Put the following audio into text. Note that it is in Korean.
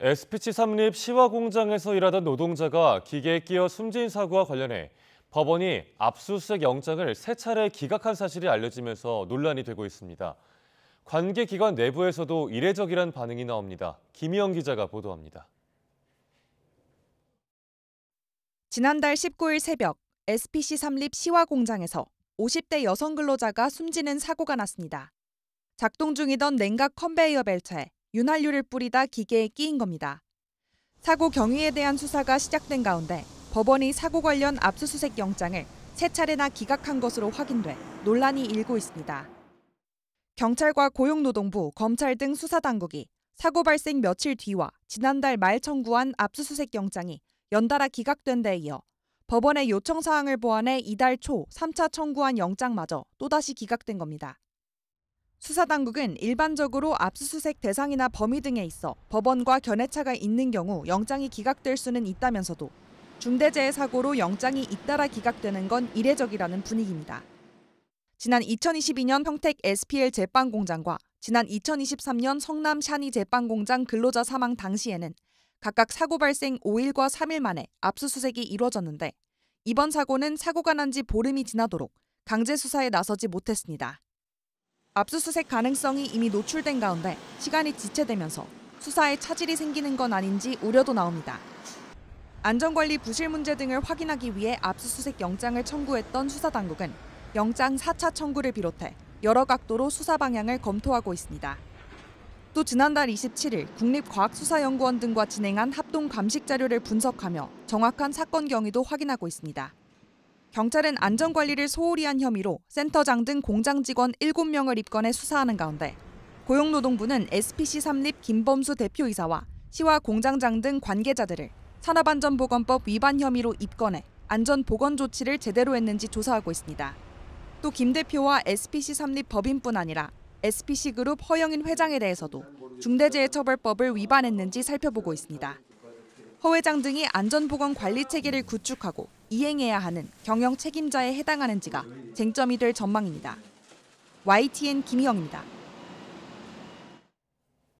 SPC 삼립 시화 공장에서 일하던 노동자가 기계에 끼어 숨진 사고와 관련해 법원이 압수수색 영장을 3차례 기각한 사실이 알려지면서 논란이 되고 있습니다. 관계 기관 내부에서도 이례적이란 반응이 나옵니다. 김희영 기자가 보도합니다. 지난달 19일 새벽 SPC 삼립 시화 공장에서 50대 여성 근로자가 숨지는 사고가 났습니다. 작동 중이던 냉각 컨베이어 벨트에 윤활유를 뿌리다 기계에 끼인 겁니다. 사고 경위에 대한 수사가 시작된 가운데 법원이 사고 관련 압수수색 영장을 3차례나 기각한 것으로 확인돼 논란이 일고 있습니다. 경찰과 고용노동부, 검찰 등 수사당국이 사고 발생 며칠 뒤와 지난달 말 청구한 압수수색 영장이 연달아 기각된 데 이어 법원의 요청 사항을 보완해 이달 초 3차 청구한 영장마저 또다시 기각된 겁니다. 수사당국은 일반적으로 압수수색 대상이나 범위 등에 있어 법원과 견해차가 있는 경우 영장이 기각될 수는 있다면서도 중대재해 사고로 영장이 잇따라 기각되는 건 이례적이라는 분위기입니다. 지난 2022년 평택 SPL 제빵공장과 지난 2023년 성남 샤니 제빵공장 근로자 사망 당시에는 각각 사고 발생 5일과 3일 만에 압수수색이 이루어졌는데 이번 사고는 사고가 난 지 보름이 지나도록 강제 수사에 나서지 못했습니다. 압수수색 가능성이 이미 노출된 가운데 시간이 지체되면서 수사에 차질이 생기는 건 아닌지 우려도 나옵니다. 안전관리 부실 문제 등을 확인하기 위해 압수수색 영장을 청구했던 수사당국은 영장 4차 청구를 비롯해 여러 각도로 수사 방향을 검토하고 있습니다. 또 지난달 27일 국립과학수사연구원 등과 진행한 합동 감식 자료를 분석하며 정확한 사건 경위도 확인하고 있습니다. 경찰은 안전관리를 소홀히 한 혐의로 센터장 등 공장 직원 7명을 입건해 수사하는 가운데 고용노동부는 SPC 삼립 김범수 대표이사와 시화 공장장 등 관계자들을 산업안전보건법 위반 혐의로 입건해 안전보건 조치를 제대로 했는지 조사하고 있습니다. 또 김 대표와 SPC 삼립 법인뿐 아니라 SPC그룹 허영인 회장에 대해서도 중대재해처벌법을 위반했는지 살펴보고 있습니다. 허 회장 등이 안전보건 관리 체계를 구축하고 이행해야 하는 경영 책임자에 해당하는지가 쟁점이 될 전망입니다. YTN 김희영입니다.